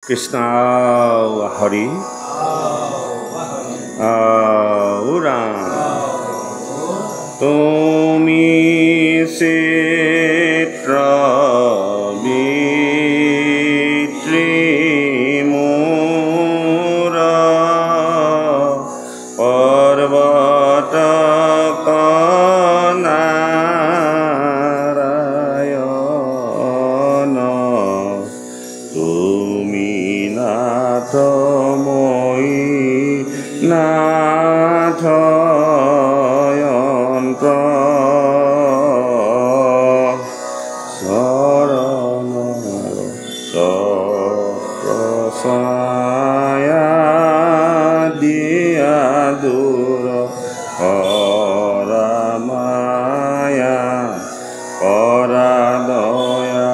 Krishna Hari Ram Tumi Sitra Vitri Mura Parvata Kanarayana Tumi Nathamoi Nathayantra Saranara Saprasaya Diyadura Paramaya Paradaya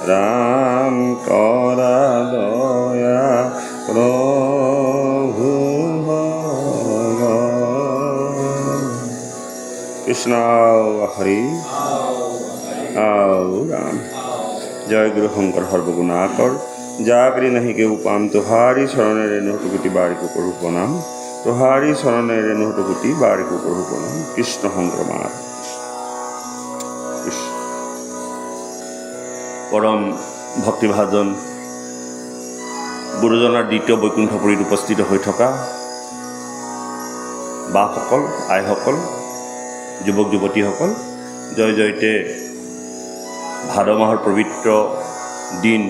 Ram Karadaya Prabhu Krishna Hari Ram Jai Guru Shankar Sarvaguna Jagri nahi ke upam tuhari sarane renu tuguti bari ko karu pranam tuhari sarane renu tuguti bari ko karu pranam Krishna Shankar পরম ভক্তিভাজন গুৰুজনাৰ দ্বিতীয় বৈকুণ্ঠপুৰীত উপস্থিত হৈ থকা বাসকল আইসকল যুৱক যুৱতীসকল জয় জয়তে ভাদ মাহৰ পবিত্ৰ দিন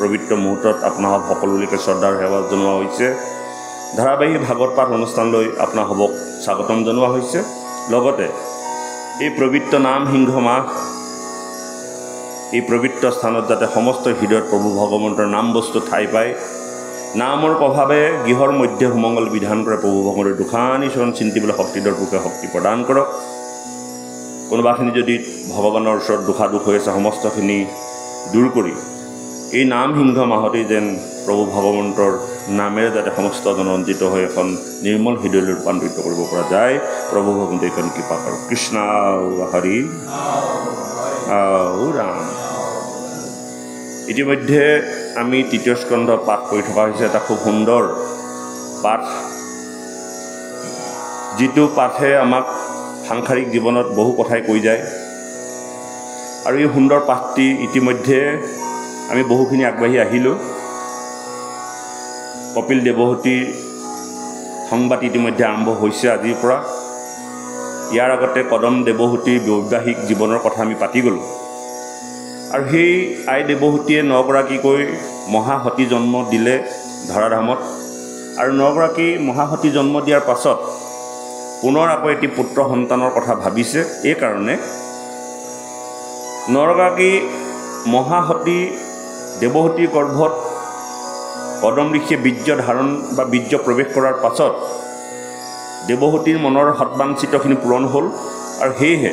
পবিত্ৰ মুহূৰ্তত আপোনাক সকলোলৈকে শ্ৰদ্ধাৰ সেৱা জনোৱা হৈছে ধাৰাবাহিক ভাগৱত পাঠ অনুষ্ঠানলৈ আপোনাক স্বাগতম জনোৱা হৈছে লগতে এই পবিত্ৰ নাম সিংহ মাহ এই পবিত্ৰ স্থানত যাতে সমস্ত হৃদয়ত প্ৰভু ভগৱন্তৰ নাম বস্তু ঠাই পায় নামৰ প্ৰভাৱে গৃহৰ মধ্যে সুমংগল বিধান কৰে প্ৰভু ভগৱন্তৰ দুখানি চৰণ চিন্তিবলৈ শক্তিৰ পোকে শক্তি প্ৰদান কৰক কোনোবাখিনি যদি ভগৱানৰ ওচৰত দুখ হৈ আছে সমস্তখিনি দূৰ কৰি এই নাম সিংহ মাহতেই যেন প্ৰভু ভগৱন্তৰ নামেৰে যাতে সমস্ত জনৰঞ্জিত হৈ এখন নিৰ্মল হৃদয়লৈ ৰূপান্তৰিত কৰিব পৰা যায় প্ৰভু ভগৱন্তই এখন কৃপা কৰক কৃষ্ণ হৰি ৰাম ইতিমধ্যে আমি তৃতীয় স্কন্ধ পাঠ কৰি থকা হৈছে এটা খুব সুন্দৰ পাঠ যিটো পাঠে আমাক সাংসাৰিক জীৱনত বহু কথাই কৈ যায় আৰু এই সুন্দৰ পাঠটি ইতিমধ্যে আমি বহুখিনি আগবাঢ়ি আহিলোঁ কপিল দেৱহতীৰ সংবাদ ইতিমধ্যে আৰম্ভ হৈছে আজিৰ পৰা ইয়াৰ আগতে কদম দেৱহতীৰ বৈবাহিক জীৱনৰ কথা আমি পাতি গ'লোঁ আৰু সেই আই দেৱহতীয়ে 9 গৰাকীকৈ মহাসতী জন্ম দিলে ধৰাধামত আৰু 9 গৰাকী মহাসতী জন্ম দিয়াৰ পাছত পুনৰ আকৌ এটি পুত্ৰ সন্তানৰ কথা ভাবিছে এই কাৰণে 9 গৰাকী মহাসতী দেৱহতীৰ গৰ্ভত কদম ঋষিয়ে বীৰ্য ধাৰণ বা বীৰ্য প্ৰৱেশ কৰাৰ পাছত দেৱহতীৰ মনৰ সৎবাঞ্ছিতখিনি পূৰণ হ'ল আৰু সেয়েহে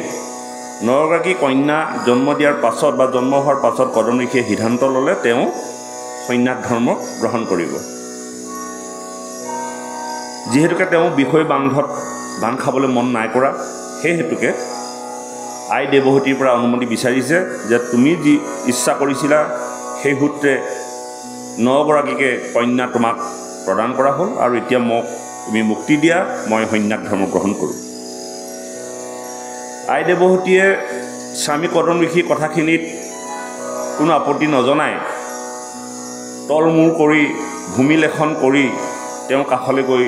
9 গৰাকী কন্যা জন্ম দিয়াৰ পাছত বা জন্ম হোৱাৰ পাছত কদম ঋষিয়ে সিদ্ধান্ত ল'লে তেওঁ সন্ন্যাস ধৰ্ম গ্ৰহণ কৰিব যিহেতুকে তেওঁ বিষয় বান্ধত বান্ধ খাবলৈ মন নাই কৰা সেই হেতুকে আই দেৱহতীৰ পৰা অনুমতি বিচাৰিছে যে তুমি যি ইচ্ছা কৰিছিলা সেই সূত্ৰে 9 গৰাকীকে কন্যা তোমাক প্ৰদান কৰা হ'ল আৰু এতিয়া মোক তুমি মুক্তি দিয়া মই সন্ন্যাস ধৰ্ম গ্ৰহণ কৰোঁ আই দেৱহতীয়ে স্বামী কদম ঋষিৰ কথাখিনিত কোনো আপত্তি নজনাই তলমূৰ কৰি ভূমিলেখন কৰি তেওঁ কাষলৈ গৈ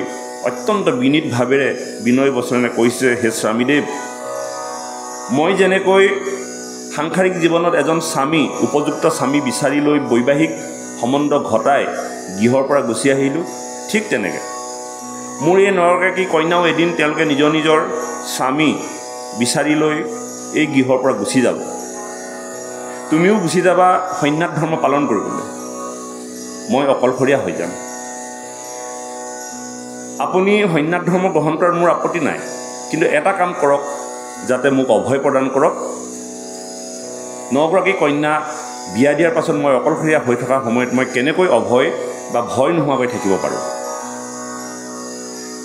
অত্যন্ত বিনীত ভাৱেৰে বিনয় বচনেৰে কৈছে হে স্বামীদেৱ মই যেনেকৈ সাংসাৰিক জীৱনত এজন স্বামী উপযুক্ত স্বামী বিচাৰি লৈ বৈবাহিক সম্বন্ধ ঘটাই গৃহৰ পৰা গুচি আহিলোঁ ঠিক তেনেকৈ মোৰ এই 9 গৰাকী কন্যাও এদিন তেওঁলোকে নিজৰ নিজৰ স্বামী বিচাৰি লৈ এই গৃহৰ পৰা গুচি যাব তুমিও গুচি যাবা সন্ন্যাস ধৰ্ম পালন কৰিবলৈ মই অকলশৰীয়া হৈ যাম আপুনি সন্ন্যাস ধৰ্ম গ্ৰহণ কৰাৰ মোৰ আপত্তি নাই কিন্তু এটা কাম কৰক যাতে মোক অভয় প্ৰদান কৰক 9 গৰাকী কন্যা বিয়া দিয়াৰ পাছত মই অকলশৰীয়া হৈ থকা সময়ত মই কেনেকৈ অভয় বা ভয় নোহোৱাকৈ থাকিব পাৰোঁ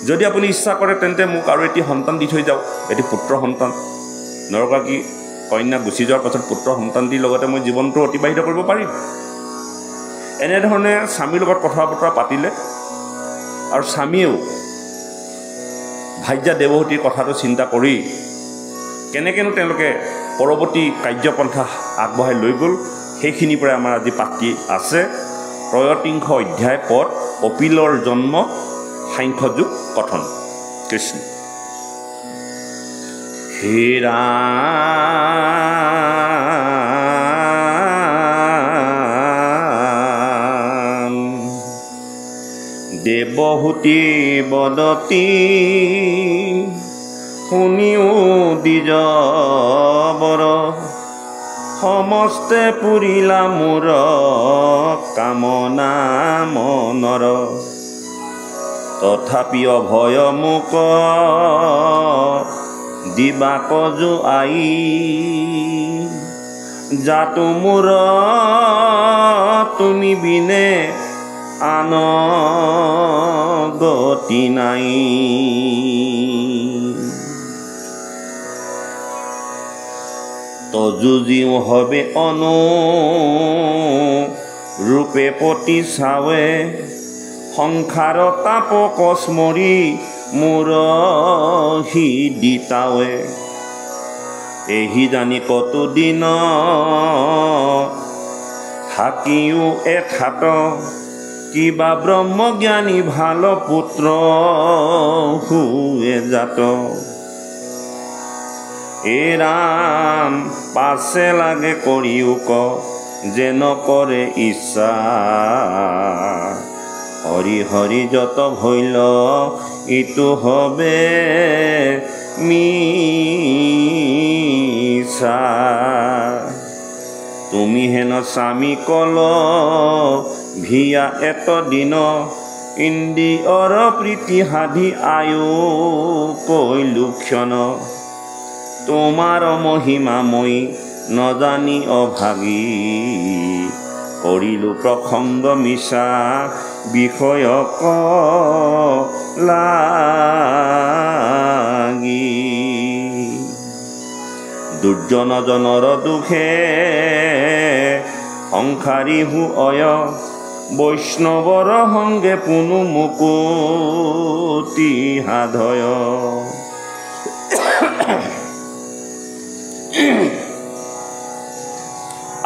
যদি আপুনি ইচ্ছা কৰে তেন্তে মোক আৰু এটি সন্তান দি থৈ যাওক এটি পুত্ৰ সন্তান নৰকাকী কন্যা গুচি যোৱাৰ পাছত পুত্ৰ সন্তানটিৰ লগতে মই জীৱনটো অতিবাহিত কৰিব পাৰিম। এনেধৰণে স্বামীৰ লগত কথা বতৰা পাতিলে আৰু স্বামীয়েও ভাৰ্যা দেৱহতীৰ কথাটো চিন্তা কৰি কেনেকৈনো তেওঁলোকে পৰৱৰ্তী কাৰ্যপন্থা আগবঢ়াই লৈ গ'ল, সেইখিনিৰ পৰাই আমাৰ আজি পাঠটি আছে। ৩৩ অধ্যায় পদ কপিলৰ জন্ম সাংখ্যযোগ কথন। কৃষ্ণ। হে ৰাম দেৱহূতি বদতি শুনিও দ্বিজ বৰ সমস্তে পুৰিলা মোৰ কামনা মনৰ তথাপি অভয় মোক দিবা কজু আই জাতো মোৰ তুমি বিনে আন গতি নাই। তজু জিও হবে অনুৰূপে পতি চাৱে সংসাৰ তাপক স্মৰি মোৰ হৃদিতাৱে এহি জানি কতো দিন থাকিও এঠাত কিবা ব্ৰহ্মজ্ঞানী ভাল পুত্ৰ হুৱে জাত। এ ৰাম পাছে লাগে কৰিও ক যে নকৰে ইচ্ছা হৰি হৰি যত ভৈল ইটো হবে মিছা। তুমি হেন স্বামী কল ভিয়া এত দিন ইন্দ্ৰিয়ৰ প্ৰীতি সাধি আয়ু কৈলো ক্ষণ তোমাৰ মহিমা মই নজানি অভাগী কৰিলো প্ৰসংগ মিছা বিষয়ক লাগি। দুৰ্জনজনৰ দুখে সংসাৰী হু অয় বৈষ্ণৱৰ সংগে পুনু মুকুতি সাধয়।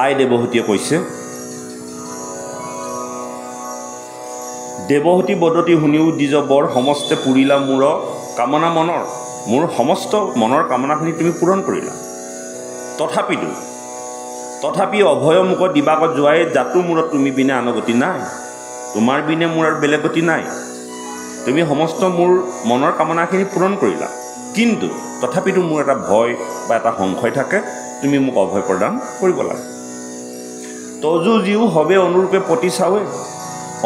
আই দেৱহতীয়ে কৈছে, দেৱহতী বদতি শুনিও দ্বিজ বৰ সমস্তে পুৰিলা মোৰ কামনা মনৰ। মোৰ সমস্ত মনৰ কামনাখিনি তুমি পূৰণ কৰিলা। তথাপি অভয় মুখত দিবাকত যোৱাই জাতো মূৰত তুমি বিনে আন গতি নাই। তোমাৰ বিনে মোৰ আৰু বেলেগ গতি নাই। তুমি সমস্ত মোৰ মনৰ কামনাখিনি পূৰণ কৰিলা, কিন্তু তথাপিতো মোৰ এটা ভয় বা এটা সংশয় থাকে, তুমি মোক অভয় প্ৰদান কৰিব লাগে। তজু জিও হবে অনুৰূপে পতি চাৱে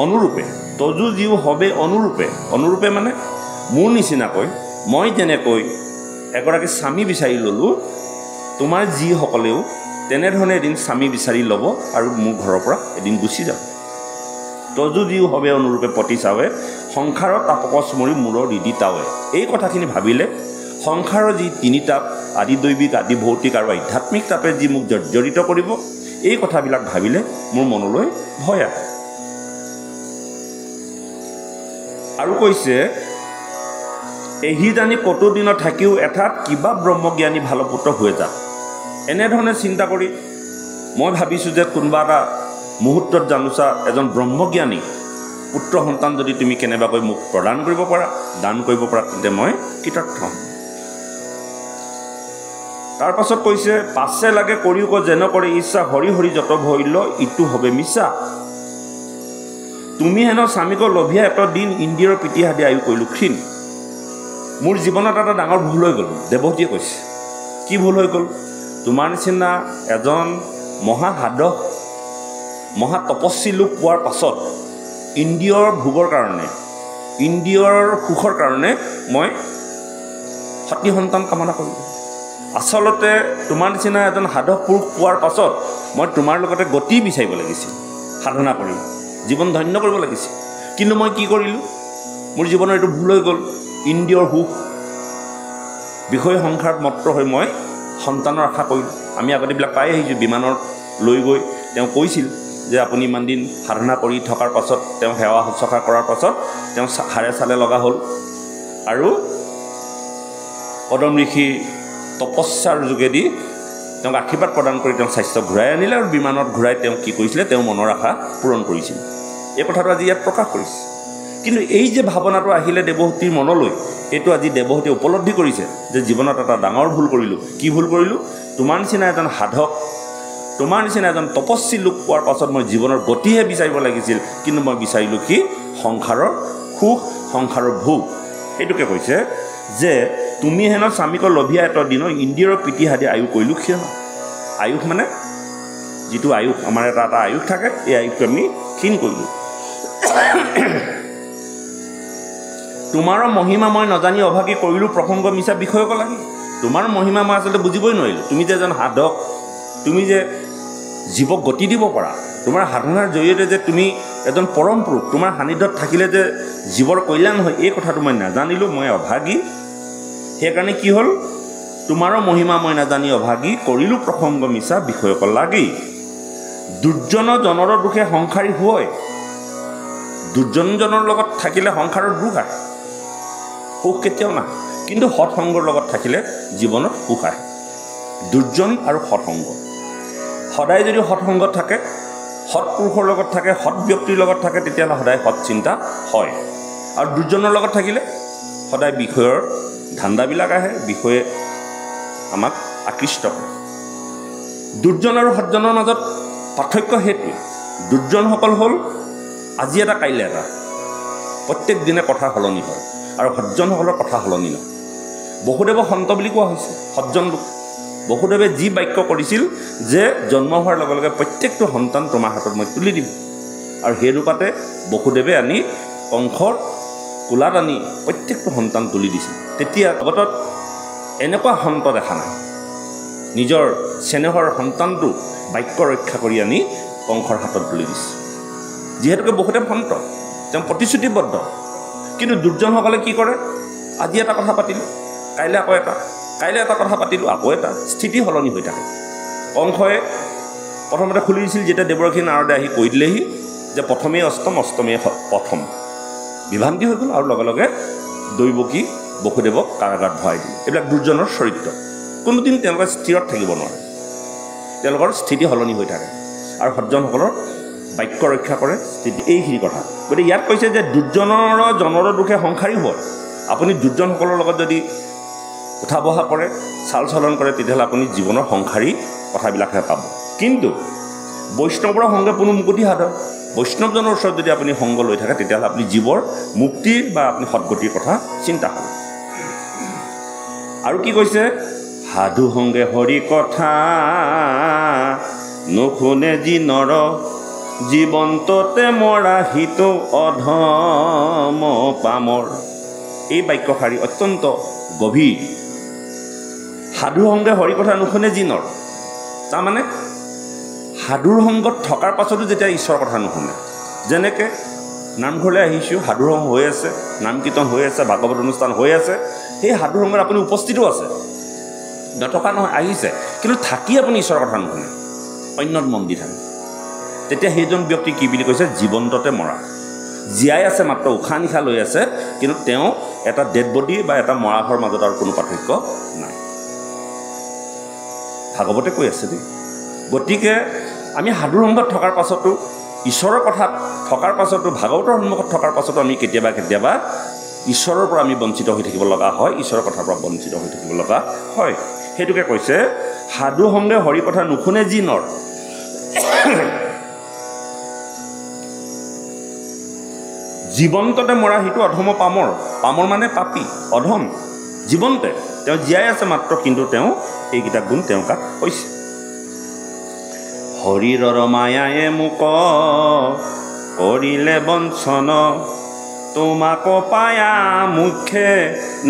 অনুৰূপে তজু জিও হবে অনুৰূপে মানে মোৰ নিচিনাকৈ মই যেনেকৈ এগৰাকী স্বামী বিচাৰি ল'লোঁ, তোমাৰ যিসকলেও তেনেধৰণে এদিন স্বামী বিচাৰি ল'ব আৰু মোৰ ঘৰৰ পৰা এদিন গুচি যাব। তজু জিও হবে অনুৰূপে পতি চাৱে সংসাৰৰ তাপক স্মৰি মূৰৰ হৃদিতাৱে। এই কথাখিনি ভাবিলে সংসাৰৰ যি তিনি তাপ আদি দৈৱিক আদি ভৌতিক আৰু আধ্যাত্মিক তাপে যি মোক জৰ্জৰিত কৰিব, এই কথাবিলাক ভাবিলে মোৰ মনলৈ ভয় আহে। আৰু কৈছে, এহি জানি কতো দিন থাকিও এঠাত কিবা ব্ৰহ্মজ্ঞানী ভাল পুত্ৰ হৈ যাক। এনেধৰণে চিন্তা কৰি মই ভাবিছোঁ যে কোনোবা এটা মুহূৰ্তত জানোচা এজন ব্ৰহ্মজ্ঞানী পুত্ৰ সন্তান যদি তুমি কেনেবাকৈ মোক প্ৰদান কৰিব পাৰা, দান কৰিব পাৰা, তেন্তে মই কৃতাৰ্থ হ'ম। তাৰ পাছত কৈছে, পাছে লাগে কৰিও ক যেন কৰে ইচ্ছা হৰি হৰি যত ভৈল ইটো হবে মিছা। তুমি হেনো স্বামীক লভিয়া এত দিন ইন্দ্ৰিয়ৰ প্ৰীতি সাধি আয়ু কৰিলো ক্ষীণ। মোৰ জীৱনত এটা ডাঙৰ ভুল হৈ গ'ল। দেৱহতীয়ে কৈছে, কি ভুল হৈ গ'ল? তোমাৰ নিচিনা এজন মহাসাধক মহাতপস্বী লোক পোৱাৰ পাছত ইন্দ্ৰিয়ৰ ভোগৰ কাৰণে, ইন্দ্ৰিয়ৰ সুখৰ কাৰণে মই সতী সন্তান কামনা কৰিলোঁ। আচলতে তোমাৰ নিচিনা এজন সাধক পুৰুষ পোৱাৰ পাছত মই তোমাৰ লগতে গতি বিচাৰিব লাগিছিল, সাধনা কৰি জীৱন ধন্য কৰিব লাগিছিল। কিন্তু মই কি কৰিলোঁ? মোৰ জীৱনৰ এইটো ভুল হৈ গ'ল। ইন্দ্ৰিয়ৰ সুখ বিষয় সংসাৰত মত্ত হৈ মই সন্তানৰ আশা কৰিলোঁ। আমি আগতে এইবিলাক পাই আহিছোঁ। বিমানত লৈ গৈ তেওঁ কৈছিল যে আপুনি ইমান দিন সাধনা কৰি থকাৰ পাছত, তেওঁ সেৱা শুশ্ৰূষা কৰাৰ পাছত তেওঁ হাড়ে চালে লগা হ'ল আৰু কদম ঋষিৰ তপস্যাৰ যোগেদি তেওঁক আশীৰ্বাদ প্ৰদান কৰি তেওঁ স্বাস্থ্য ঘূৰাই আনিলে আৰু বিমানত ঘূৰাই তেওঁ কি কৰিছিলে, তেওঁ মনৰ আশা পূৰণ কৰিছিল। এই কথাটো আজি ইয়াত প্ৰকাশ কৰিছে। কিন্তু এই যে ভাৱনাটো আহিলে দেৱহূতিৰ মনলৈ, এইটো আজি দেৱহূতিয়ে উপলব্ধি কৰিছে যে জীৱনত এটা ডাঙৰ ভুল কৰিলোঁ। কি ভুল কৰিলোঁ? তোমাৰ নিচিনা এজন সাধক, তোমাৰ নিচিনা এজন তপস্বী লোক পোৱাৰ পাছত মই জীৱনৰ গতিহে বিচাৰিব লাগিছিল, কিন্তু মই বিচাৰিলোঁ কি? সংসাৰৰ সুখ, সংসাৰৰ ভোগ। এইটোকে কৈছে যে তুমি হেন স্বামীক লভিয়া এটা দিনৰ ইন্দ্ৰিয়ৰ প্ৰীতি হাদি আয়ুস কৰিলোঁ ক্ষীণ। আয়ুস মানে যিটো আয়ুস, আমাৰ এটা আয়ুস থাকে, এই আয়ুসটো আমি ক্ষীণ কৰিলোঁ। তোমাৰ মহিমা মই নজানি অভাগী কৰিলোঁ প্ৰসংগ মিছা বিষয়ক লাগি। তোমাৰ মহিমা মই আচলতে বুজিবই নোৱাৰিলোঁ। তুমি যে এজন সাধক, তুমি যে জীৱক গতি দিব পাৰা, তোমাৰ সাধনাৰ জৰিয়তে যে তুমি এজন পৰম পুৰুষ, তোমাৰ সান্নিধ্যত থাকিলে যে জীৱৰ কল্যাণ হয়, এই কথাটো মই নাজানিলোঁ, মই অভাগী। সেইকাৰণে কি হ'ল? তোমাৰো মহিমা মই নাজানি অভাগী কৰিলোঁ প্ৰসংগ মিছা বিষয়ক লাগি। দুৰ্জন জনৰ দুখে সংসাৰী হয়। দুৰ্জনজনৰ লগত থাকিলে সংসাৰৰ দুখ আহে, সুখ কেতিয়াও নাহে। কিন্তু সৎসংগৰ লগত থাকিলে জীৱনত সুখ আহে। দুৰ্জন আৰু সৎসংগ, সদায় যদি সৎসংগত থাকে, সৎপুৰুষৰ লগত থাকে, সৎ ব্যক্তিৰ লগত থাকে, তেতিয়াহ'লে সদায় সৎ চিন্তা হয়। আৰু দুৰ্জনৰ লগত থাকিলে সদায় বিষয়ৰ ধান্দাবিলাক আহে, বিষয়ে আমাক আকৃষ্ট কৰে। দুৰ্জন আৰু সজ্জনৰ মাজত পাৰ্থক্য সেইটোৱে। দুৰ্জনসকল হ'ল আজি এটা কাইলৈ এটা, প্ৰত্যেক দিনে কথা সলনি হয়, আৰু সজ্জনসকলৰ কথা সলনি নহয়। বসুদেৱক সন্ত বুলি কোৱা হৈছে, সজ্জন লোক। বসুদেৱে যি বাক্য কৰিছিল যে জন্ম হোৱাৰ লগে লগে প্ৰত্যেকটো সন্তান তোমাৰ হাতত মই তুলি দিম, আৰু সেই ৰূপতে বসুদেৱে আনি কংসৰ কোলাত আনি প্ৰত্যেকটো সন্তান তুলি দিছিল। তেতিয়া জগতত এনেকুৱা সন্ত দেখা নাই, নিজৰ চেনেহৰ সন্তানটো বাক্য ৰক্ষা কৰি আনি কংসৰ হাতত তুলি দিছে। যিহেতুকে বসুদেৱ সন্ত, তেওঁ প্ৰতিশ্ৰুতিবদ্ধ। কিন্তু দুৰ্জনসকলে কি কৰে? আজি এটা কথা পাতিলোঁ, কাইলৈ আকৌ এটা, কাইলৈ এটা কথা পাতিলোঁ, আকৌ এটা, স্থিতি সলনি হৈ থাকে। কংসই প্ৰথমতে খুলি দিছিল, যেতিয়া দেৱৰ্ষি নাৰদে আহি কৈ দিলেহি যে প্ৰথমেই অষ্টম, অষ্টমেই প্ৰথম। বিভ্ৰান্তি হৈ গ'ল, আৰু লগে লগে দৈৱকী বসুদেৱক কাৰাগাৰত ভৰাই দিলে। এইবিলাক দুৰ্জনৰ চৰিত্ৰ। কোনোদিন তেওঁলোকে স্থিৰত থাকিব নোৱাৰে, তেওঁলোকৰ স্থিতি সলনি হৈ থাকে। আৰু সজ্জনসকলৰ বাক্য ৰক্ষা কৰে স্থিতি, এইখিনি কথা। গতিকে ইয়াত কৈছে যে দুৰ্জনৰ জনৰ দুখে সংসাৰী হয়। আপুনি দুৰ্জনসকলৰ লগত যদি উঠা বহা কৰে, চাল চলন কৰে, তেতিয়াহ'লে আপুনি জীৱনৰ সংসাৰী কথাবিলাকহে পাব। কিন্তু বৈষ্ণৱৰ সংগে কোনো মুকুতি সাধক, বৈষ্ণৱজনৰ ওচৰত যদি আপুনি সংগ লৈ থাকে, তেতিয়াহ'লে আপুনি জীৱৰ মুক্তিৰ বা আপুনি সদগতিৰ কথা চিন্তা কৰিব। আৰু কি কৈছে? সাধু সংগে হৰি কথা নুশুনে যি নৰ, জীৱন্ততে মৰা হিতো অধম পামৰ। এই বাক্যশাৰী অত্যন্ত গভীৰ। সাধু সংগে হৰি কথা নুশুনে যি নৰ, তাৰমানে সাধুৰ সংগত থকাৰ পাছতো যেতিয়া ঈশ্বৰৰ কথা নুশুনে, যেনেকৈ নামঘৰলৈ আহিছোঁ, সাধুৰ সংগ হৈ আছে, নাম কীৰ্তন হৈ আছে, ভাগৱত অনুষ্ঠান হৈ আছে, সেই সাধুৰ সংগত আপুনি উপস্থিতো আছে, নথকা নহয়, আহিছে, কিন্তু থাকি আপুনি ঈশ্বৰৰ কথা নুশুনে, অন্যত মন দি থাকে, তেতিয়া সেইজন ব্যক্তি কি বুলি কৈছে? জীৱন্ততে মৰা। জীয়াই আছে, মাত্ৰ উশাহ নিশাহ লৈ আছে, কিন্তু তেওঁ এটা ডেড বডি বা এটা মৰাশৰ মাজত আৰু কোনো পাৰ্থক্য নাই। ভাগৱতে কৈ আছে দেই। গতিকে আমি সাধুৰ সংগত থকাৰ পাছতো, ঈশ্বৰৰ কথাত থকাৰ পাছতো, ভাগৱতৰ সন্মুখত থকাৰ পাছতো আমি কেতিয়াবা কেতিয়াবা ঈশ্বৰৰ পৰা আমি বঞ্চিত হৈ থাকিব লগা হয়, ঈশ্বৰৰ কথাৰ পৰা বঞ্চিত হৈ থাকিব লগা হয়। সেইটোকে কৈছে সাধু সংগে হৰি কথা নুশুনে যি নৰ। জীৱন্ততে মৰা সিটো অধম পামৰ। পামৰ মানে পাপী, অধম, জীৱন্তে তেওঁ জীয়াই আছে মাত্ৰ, কিন্তু তেওঁ এইকেইটা গুণ তেওঁ গাত হৈছে। হৰিৰৰ মায়ায়ে মোক কৰিলে বঞ্চন, তোমাক পায়া মুখে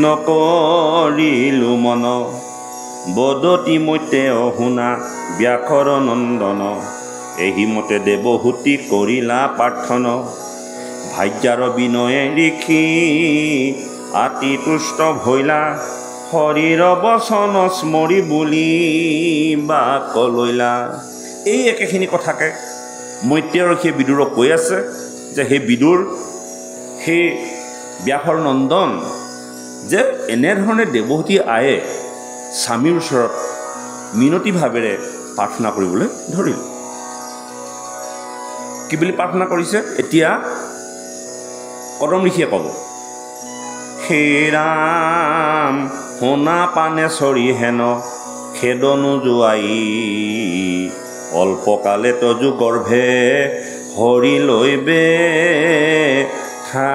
নকৰিলো মন, বদতি মতে অশুনা ব্যাসৰ নন্দন, এহিমতে দেৱহূতি কৰিলা প্ৰাৰ্থন, ভাগ্যাৰ বিনয়ে লিখি আতি তুষ্ট ভৈলা, হৰিৰ বচন স্মৰি বুলি বা কলৈলা। এই একেখিনি কথাকে মৈত্ৰেয় ঋষিয়ে বিদুৰক কৈ আছে যে সেই বিদুৰ, সেই ব্যাসৰ নন্দন, যে এনেধৰণে দেৱহতী আয়ে স্বামীৰ ওচৰত মিনতি ভাৱেৰে প্ৰাৰ্থনা কৰিবলৈ ধৰিল। কি বুলি প্ৰাৰ্থনা কৰিছে এতিয়া কদম ঋষিয়ে ক'ব, হে ৰাম সোণা পানে চৰি হেন খেদনো যোৱাই, অল্পকালে তজু গৰ্ভে হৰি লৈ বে ঠাই।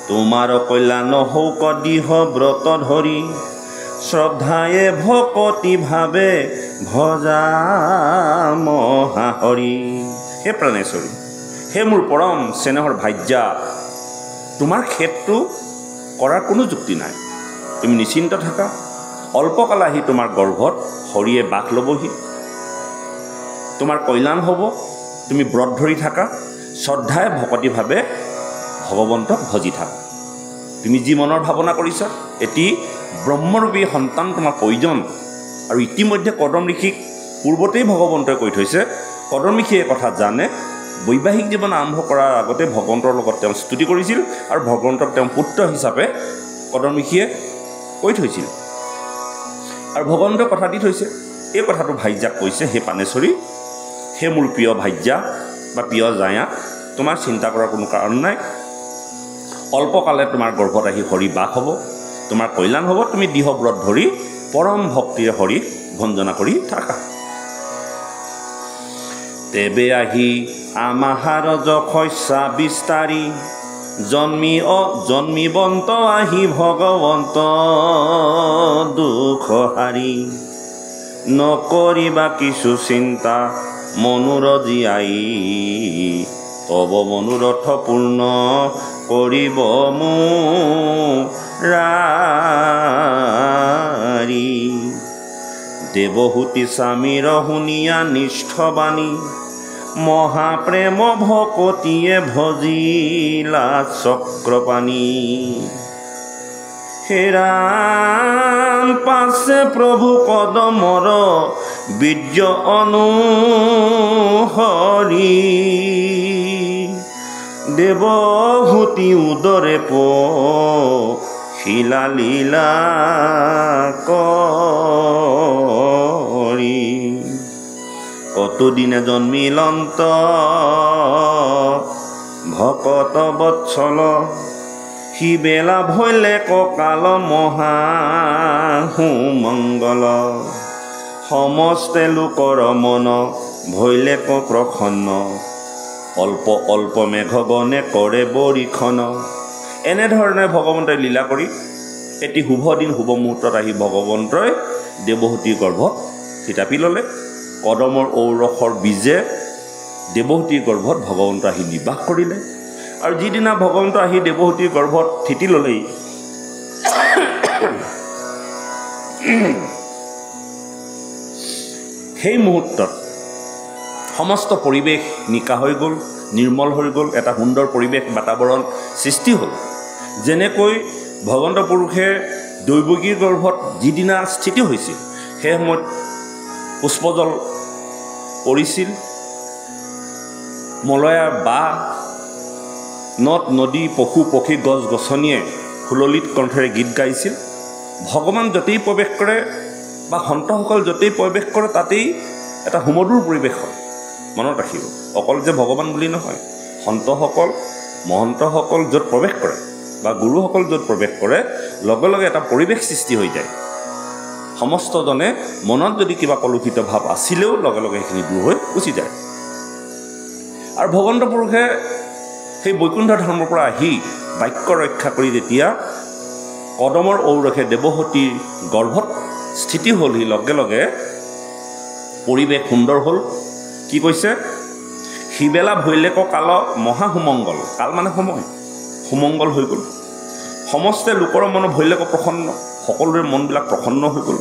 তোমাৰ কল্যাণ হৌক দিহ ব্ৰত ধৰি, শ্ৰদ্ধায়ে ভকতি ভাৱে ভজা মহাহৰি। হে প্ৰাণেশ্বৰী, হে মোৰ পৰম চেনেহৰ ভাৰ্যা, তোমাৰ খেদটো কৰাৰ কোনো যুক্তি নাই। তুমি নিশ্চিন্ত থাকা, অল্পকাল আহি তোমাৰ গৰ্ভত হৰিয়ে বাস ল'বহি, তোমাৰ কল্যাণ হ'ব। তুমি ব্ৰত ধৰি থাকা, শ্ৰদ্ধায়ে ভকতিভাৱে ভগৱন্তক ভজি থাকা। তুমি যি মনৰ ভাৱনা কৰিছা, এটি ব্ৰহ্মৰূপী সন্তান তোমাৰ প্ৰয়োজন। আৰু ইতিমধ্যে কদম ঋষিক পূৰ্বতেই ভগৱন্তই কৈ থৈছে। কদম ঋষিয়ে কথা জানে, বৈবাহিক জীৱন আৰম্ভ কৰাৰ আগতে ভগৱন্তৰ লগত তেওঁ স্তুতি কৰিছিল আৰু ভগৱন্তক তেওঁ পুত্ৰ হিচাপে কদম ঋষিয়ে কৈ থৈছিল। আৰু ভগৱন্তই কথা দি থৈছে। এই কথাটো ভাৰ্যাক কৈছে, হে পানেশ্বৰী, হে মোৰ প্ৰিয় ভাৰ্যা বা প্ৰিয় জায়া, তোমাৰ চিন্তা কৰাৰ কোনো কাৰণ নাই। অল্পকালে তোমাৰ গৰ্ভত আহি হৰি বাস হ'ব, তোমাৰ কল্যাণ হ'ব। তুমি দৃঢ় ব্ৰত ধৰি পৰম ভক্তিৰে হৰিক ভঞ্জনা কৰি থাকা। তেবে আহি আমাহাৰ যশস্যা বিস্তাৰী, জন্মিবন্ত আহি ভগৱন্ত দুখ হাৰি। নকৰিবা কিছু চিন্তা মনোৰজি আই, তব মনোৰথ পূৰ্ণ কৰিব মুৰাৰী। দেৱহূতি স্বামীৰ শুনিয়া নিষ্ঠবাণী, মহাপ্ৰেম ভকতিয়ে ভজিলা চক্ৰপাণী। হে ৰাম পাছে প্ৰভু কদমৰ বীৰ্য অনুহৰি, দেৱহূতি উদৰে শিলা লীলা কৰি। কতদিনে জন্মিলন্ত ভকত বৎসল, সিবেলা ভৈলে ককাল মহা সুমংগল। সমস্তে লোকৰ মন ভৈলে প্ৰসন্ন, অল্প অল্প মেঘগণে কৰে বৰিখন। এনেধৰণে ভগৱন্তই লীলা কৰি এটি শুভ দিন শুভ মুহূৰ্তত আহি ভগৱন্তই দেৱহূতিৰ গৰ্ভত থিতাপি ল'লে। কদমৰ ঔৰসৰ বীজে দেৱহূতিৰ গৰ্ভত ভগৱন্ত আহি নিবাস কৰিলে। আৰু যিদিনা ভগৱন্ত আহি দেৱহূতিৰ গৰ্ভত থিতি ল'লেই, সেই মুহূৰ্তত সমস্ত পৰিৱেশ নিকা হৈ গ'ল, নিৰ্মল হৈ গ'ল। এটা সুন্দৰ পৰিৱেশ বাতাৱৰণ সৃষ্টি হ'ল। যেনেকৈ ভগৱন্ত পুৰুষে দৈৱকীৰ গৰ্ভত যিদিনা স্থিতি হৈছিল, সেই সময়ত পুষ্পজল পৰিছিল, মলয়াৰ বাঁহ, নদ নদী, পশু পক্ষী, গছ গছনিয়ে সুললিত কণ্ঠেৰে গীত গাইছিল। ভগৱান য'তেই প্ৰৱেশ কৰে বা সন্তসকল য'তেই প্ৰৱেশ কৰে, তাতেই এটা সুমধুৰ পৰিৱেশ হয়। মনত ৰাখিব, অকল যে ভগৱান বুলি নহয়, সন্তসকল মহন্তসকল য'ত প্ৰৱেশ কৰে বা গুৰুসকল য'ত প্ৰৱেশ কৰে, লগে লগে এটা পৰিৱেশ সৃষ্টি হৈ যায়। সমস্তজনে মনত যদি কিবা কলুষিত ভাৱ আছিলেও লগে লগে সেইখিনি দূৰ হৈ গুচি যায়। আৰু ভগৱন্ত পুৰুষে সেই বৈকুণ্ঠ ধামৰ পৰা আহি বাক্য ৰক্ষা কৰি যেতিয়া কদমৰ ঔৰসে দেৱহূতিৰ গৰ্ভত স্থিতি হ'লহি, লগে লগে পৰিৱেশ সুন্দৰ হ'ল। কি কৈছে? সিবেলা ভৈলেক কাল মহা সুমংগল। কাল মানে সময়, সুমংগল হৈ গ'ল। সমস্তে লোকৰ মন ভৈলেক প্ৰসন্ন, সকলোৰে মনবিলাক প্ৰসন্ন হৈ গ'ল।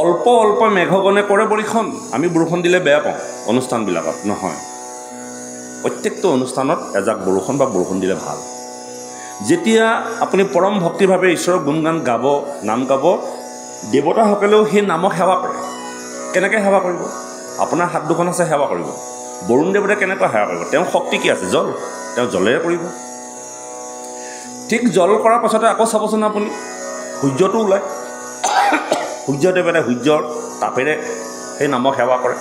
অল্প অল্প মেঘগণে কৰে বৰিখন। আমি বৰষুণ দিলে বেয়া পাওঁ অনুষ্ঠানবিলাকত, নহয়। প্ৰত্যেকটো অনুষ্ঠানত এজাক বৰষুণ বা বৰষুণ দিলে ভাল। যেতিয়া আপুনি পৰম ভক্তিভাৱে ঈশ্বৰৰ গুণগান গাব, নাম গাব, দেৱতাসকলেও সেই নামক সেৱা কৰে। কেনেকৈ সেৱা কৰিব? আপোনাৰ হাত দুখন আছে, সেৱা কৰিব। বৰুণ দেৱতাই কেনেকৈ সেৱা কৰিব? তেওঁৰ শক্তি কি আছে? জল। তেওঁ জলেৰে কৰিব। ঠিক জল কৰাৰ পাছতে আকৌ চাবচোন আপুনি সূৰ্যটো ওলায়। সূৰ্যদেৱতাই সূৰ্যৰ তাপেৰে সেই নামক সেৱা কৰে।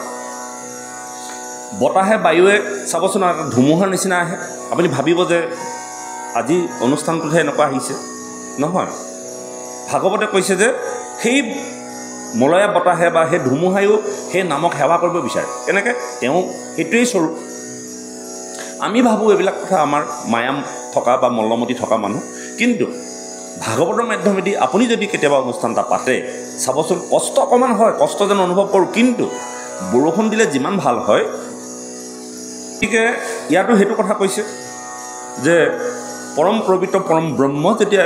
বতাহে বায়ুৱে চাবচোন ধুমুহাৰ নিচিনা আহে। আপুনি ভাবিব যে আজি অনুষ্ঠানটোতহে এনেকুৱা আহিছে, নহয়। ভাগৱতে কৈছে যে সেই মলয়া বতাহে বা সেই ধুমুহায়ো সেই নামক সেৱা কৰিব বিচাৰে। কেনেকৈ? তেওঁ সেইটোৱেই স্বৰূপ। আমি ভাবোঁ এইবিলাক কথা আমাৰ মায়াম থকা বা মল্লমতি থকা মানুহ, কিন্তু ভাগৱতৰ মাধ্যমেদি আপুনি যদি কেতিয়াবা অনুষ্ঠান এটা পাতে, চাবচোন কষ্ট অকণমান হয়, কষ্ট যেন অনুভৱ কৰোঁ, কিন্তু বৰষুণ দিলে যিমান ভাল হয়। গতিকে ইয়াতো সেইটো কথা কৈছে যে পৰম পবিত্ৰ পৰম ব্ৰহ্ম যেতিয়া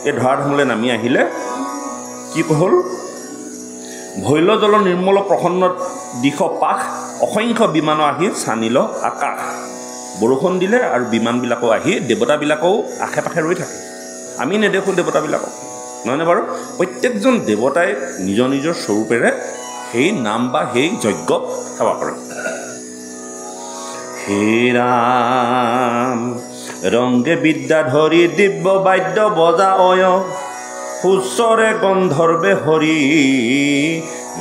এই ধৰাধামলৈ নামি আহিলে, কি হ'ল? ভৈল জল নিৰ্মল প্ৰসন্ন দিশ পাশ, অসংখ্য বিমান আহি ছানিল আকাশ। বৰষুণ দিলে আৰু বিমানবিলাকো আহি দেৱতাবিলাকেও আশে পাশে ৰৈ থাকে। আমি নেদেখোঁ দেৱতাবিলাকক, নহয়নে বাৰু? প্ৰত্যেকজন দেৱতাই নিজৰ নিজৰ স্বৰূপেৰে সেই নাম বা সেই যজ্ঞক সেৱা কৰে। হে ৰাম ৰংগে বিদ্যা ধৰি দিব্য বাদ্য বজা অয়, সুস্বৰে গন্ধৰ্বে হৰি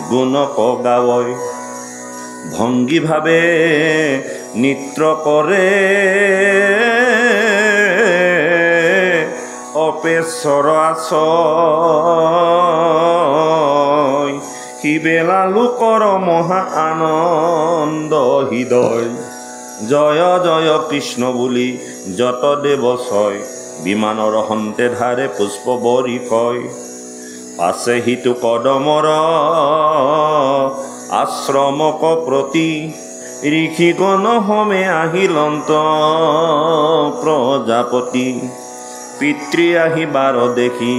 গুণক গাৱয়। ভংগীভাৱে নৃত্য কৰে অপেশ্বৰ আচয়, শিবেলা লোকৰ মহা আনন্দ হৃদয়। জয় জয় কৃষ্ণ বুলি যত দেৱ ছয়, বিমানৰ হন্তে ধাৰে পুষ্প বৰিষয়। পাছে সিটো কদমৰ আশ্ৰমক প্ৰতি, ঋষিগণ হোমে আহিলন্ত প্ৰজাপতি। পিতৃ আহিবাৰ দেখি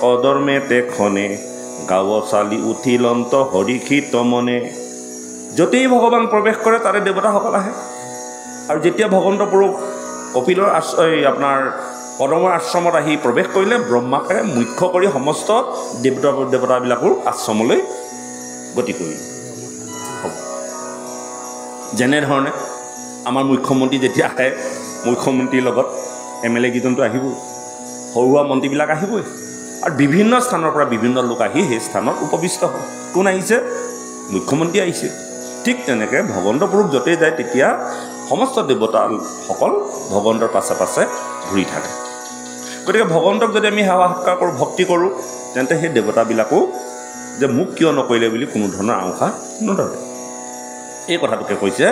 কদৰ্মে তেখনে, গাঁও চালি উঠিলন্ত হৰিষিত মনে। য'তেই ভগৱান প্ৰৱেশ কৰে তাতে দেৱতাসকল আহে। আৰু যেতিয়া ভগৱন্ত পুৰুষ কপিলৰ আপোনাৰ কদমৰ আশ্ৰমত আহি প্ৰৱেশ কৰিলে, ব্ৰহ্মাকে মুখ্য কৰি সমস্ত দেৱতাবিলাকৰ আশ্ৰমলৈ গতি কৰিলে। যেনেধৰণে আমাৰ মুখ্যমন্ত্ৰী যেতিয়া আহে, মুখ্যমন্ত্ৰীৰ লগত MLA কেইজনটো আহিবই, সৰু সুৰা মন্ত্ৰীবিলাক আহিবই, আৰু বিভিন্ন স্থানৰ পৰা বিভিন্ন লোক আহি সেই স্থানত উপবিষ্ট হয়। কোন আহিছে? মুখ্যমন্ত্ৰী আহিছে। ঠিক তেনেকৈ ভগৱন্ত পুৰুষ য'তেই যায় তেতিয়া সমস্ত দেৱতাসকল ভগৱন্তৰ পাছে পাছে ঘূৰি থাকে। গতিকে ভগৱন্তক যদি আমি সেৱা সৎকাৰ কৰোঁ, ভক্তি কৰোঁ, তেন্তে সেই দেৱতাবিলাকো যে মোক কিয় নকৰিলে বুলি কোনো ধৰণৰ আওসা নধৰে। এই কথাটোকে কৈছে,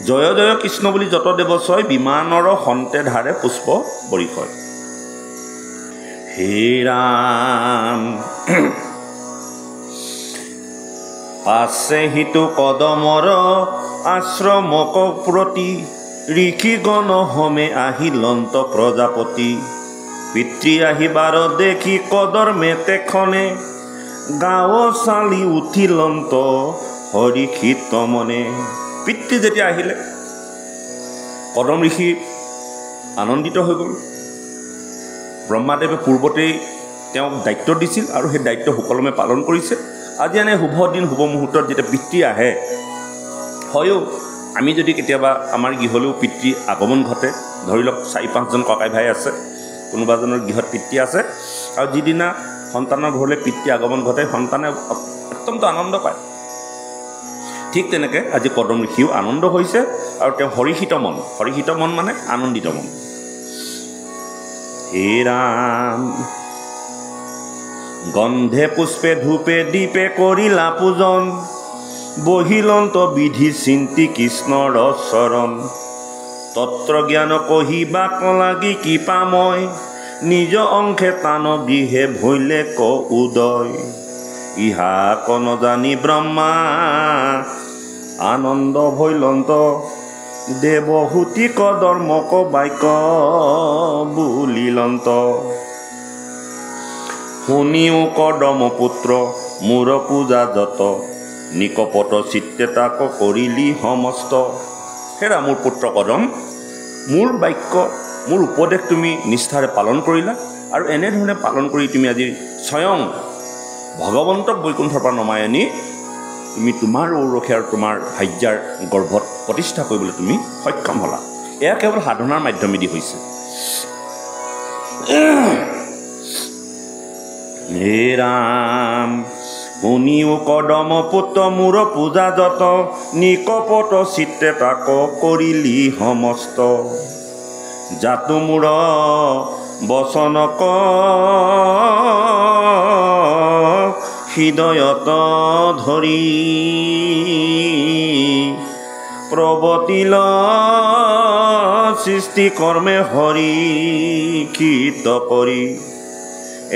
জয় জয় কৃষ্ণ বুলি যত দেৱ ছয়, বিমানৰ হন্তে ধাৰে পুষ্প বৰিষয়। হে ৰাম পাছে সিটো কদমৰ আশ্ৰমক প্ৰতি, ঋষিগণ হোমে আহিলন্ত প্ৰজাপতি। পিতৃ আহিবাৰ দেখি কদৰ্মে তেখনে, গাঁও চালি উঠিলন্ত হৰিষিত মনে। পিতৃ যেতিয়া আহিলে, কদম ঋষি আনন্দিত হৈ গ'ল। ব্ৰহ্মাদেৱে পূৰ্বতেই তেওঁক দায়িত্ব দিছিল আৰু সেই দায়িত্ব সুকলমে পালন কৰিছে। আজি এনে শুভ দিন শুভ মুহূৰ্তত যেতিয়া পিতৃ আহে, হয়ো আমি যদি কেতিয়াবা আমাৰ গৃহলৈও পিতৃ আগমন ঘটে, ধৰি লওক 4-5জন ককাই ভাই আছে, কোনোবাজনৰ গৃহত পিতৃ আছে, আৰু যিদিনা সন্তানৰ ঘৰলৈ পিতৃ আগমন ঘটে, সন্তানে অত্যন্ত আনন্দ পায়। ঠিক তেনেকৈ আজি কদম ঋষিও আনন্দ হৈছে, আৰু তেওঁ হৰিষিত মন মানে আনন্দিত মন। হে ৰাম গন্ধে পুষ্পে ধূপে দীপে কৰিলা পূজন, বহিলন্ত বিধি চিন্তি কৃষ্ণৰ চৰণ। তত্ত্ব জ্ঞান কহিবাক লাগি কৃপাময়, নিজ অংশে তান গৃহে ভৈলে ক উদয়। ইহা কন জানি ব্ৰহ্মা আনন্দ ভৈলন্ত, দেৱহূতি কদৰ্মক বাক্য বুলিলন্ত। শুনিও কদম পুত্ৰ মোৰ পূজা যত, নিকপট চিত্তে তাক কৰিলি সমস্ত। হেৰা মোৰ পুত্ৰ কদম, মোৰ বাক্য মোৰ উপদেশ তুমি নিষ্ঠাৰে পালন কৰিলা আৰু এনেধৰণে পালন কৰি তুমি আজি স্বয়ং ভগৱন্তক বৈকুণ্ঠৰ পৰা নমাই আনি তুমি তোমাৰ ঔৰসে আৰু তোমাৰ ভাৰ্যাৰ গৰ্ভত প্ৰতিষ্ঠা কৰিবলৈ তুমি সক্ষম হ'লা। এয়া কেৱল সাধনাৰ মাধ্যমেদি হৈছে। হে ৰাম শুনিও কদম পুত্ৰ মোৰ পূজা যত, নিকপট চিত্তে তাক কৰিলি সমস্ত। জাতু মোৰ বচনক হৃদয়ত ধৰি, প্ৰৱতিল সৃষ্টি কৰ্মে হৰি কীৰ্ত কৰি।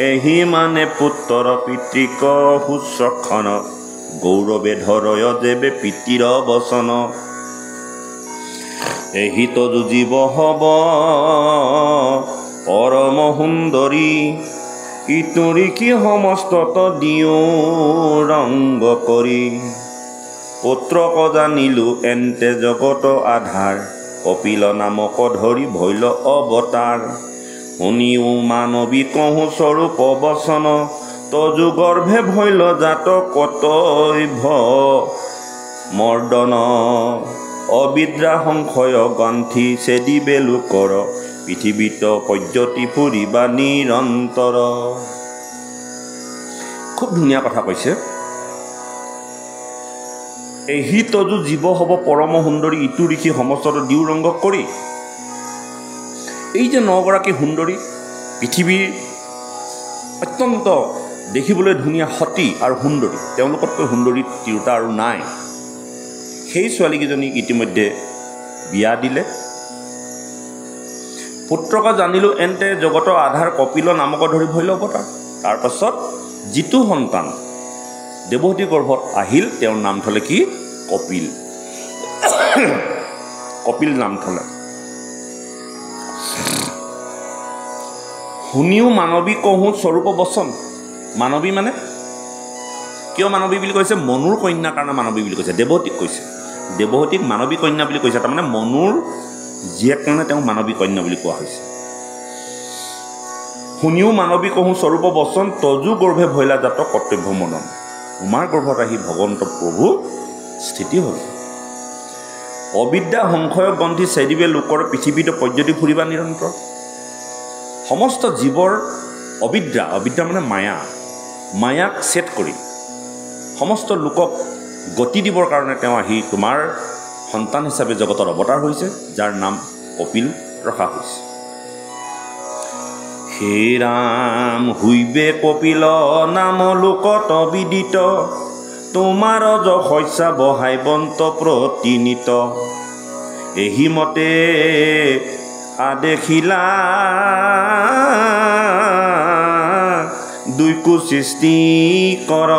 এহি মানে পুত্ৰৰ পিতৃক শুশ্ৰূষণ, গৌৰৱে ধৰয় যেবে পিতৃৰ বচন। এহি তজু জীৱ হব পৰম সুন্দৰী, ইতুৰিকি সমস্তত দিও ৰংগ কৰি। পুত্ৰক জানিলো এন্তে জগত আধাৰ, কপিল নামক ধৰি ভৈল অৱতাৰ। শুনিও মানৱী কহো স্বৰূপ বচন, তজু গৰ্ভে ভৈল জাত কতৈভ মৰ্দন। অবিদ্ৰা সংশয় গ্ৰন্থি ছেদিবে লোকৰ, পৃথিৱীত পৰ্যতি ফুৰিবা নিৰন্তৰ। খুব ধুনীয়া কথা কৈছে। এহি তজু জীৱ হ'ব পৰম সুন্দৰী, ইটো ঋষি সমস্তত দিও ৰংগ কৰি। এই যে 9গৰাকী সুন্দৰী, পৃথিৱীৰ অত্যন্ত দেখিবলৈ ধুনীয়া সতী আৰু সুন্দৰী, তেওঁলোকতকৈ সুন্দৰী তিৰোতা আৰু নাই। সেই ছোৱালীকেইজনীক ইতিমধ্যে বিয়া দিলে। পুত্ৰক জানিলো এন্তে জগতৰ আধাৰ, কপিল নামক ধৰি ভৈল অৱতাৰ। তাৰপাছত যিটো সন্তান দেৱহতী গৰ্ভত আহিল, তেওঁৰ নাম থলে কি? কপিল। কপিল নাম থলে। শুনিও মানৱী কহো স্বৰূপ বচন। মানৱী মানে কিয় মানৱী বুলি কৈছে? মনুৰ কন্যাৰ কাৰণে মানৱী বুলি কৈছে। দেৱহতীক কৈছে, দেৱহতীক মানৱী কন্যা বুলি কৈছে। তাৰমানে মনুৰ জীয়েক কাৰণে তেওঁ মানৱী কন্যা বুলি কোৱা হৈছে। শুনিও মানৱী কহো স্বৰূপ বচন, তজু গৰ্ভে ভৈলা জাত কৰ্তব্য মনন। উমাৰ গৰ্ভত আহি ভগৱন্ত প্ৰভু স্থিতি হ'ল। অবিদ্যা সংশয় গ্ৰন্থি ছেদিবে লোকৰ, পৃথিৱীত পৰ্যতি ফুৰিবা নিৰন্তৰ। সমস্ত জীৱৰ অবিদ্যা, অবিদ্যা মানে মায়া, মায়াক ছেদ কৰি সমস্ত লোকক গতি দিবৰ কাৰণে তেওঁ আহি তোমাৰ সন্তান হিচাপে জগতৰ অৱতাৰ হৈছে, যাৰ নাম কপিল ৰখা হৈছে। হে ৰাম হুইবে কপিল নাম লোকত বিদিত, তোমাৰ যশস্যা বহাই বন্ত প্ৰতিনিত। এহি মতে আদেখিলা দুইকো সৃষ্টি কৰ,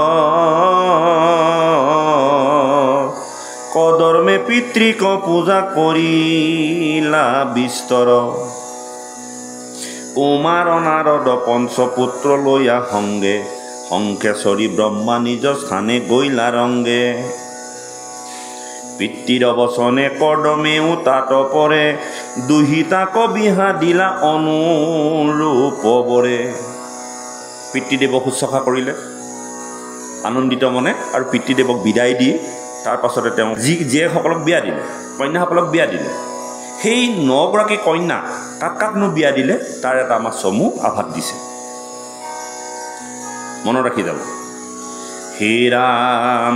কদৰ্মে পিতৃক পূজা কৰিলা বিস্তৰ। কুমাৰ নাৰদ পঞ্চপুত্ৰ লৈয়া সংগে, শংখেশ্বৰী ব্ৰহ্মা নিজ স্থানে গৈলা ৰংগে। পিতৃৰ বচনে কদমেও তাত পৰে, দুহিতাক বিহা দিলা অনুৰূপ বৰে। পিতৃদেৱক শুশ্ৰূষা কৰিলে আনন্দিত মনে, আৰু পিতৃদেৱক বিদায় দি তাৰ পাছতে তেওঁ জীয়েকসকলক বিয়া দিলে, কন্যাসকলক বিয়া দিলে। সেই 9গৰাকী কন্যা কাক কাকনো বিয়া দিলে, তাৰ এটা আমাৰ চমু আভাস দিছে, মনত ৰাখি যাব। হে ৰাম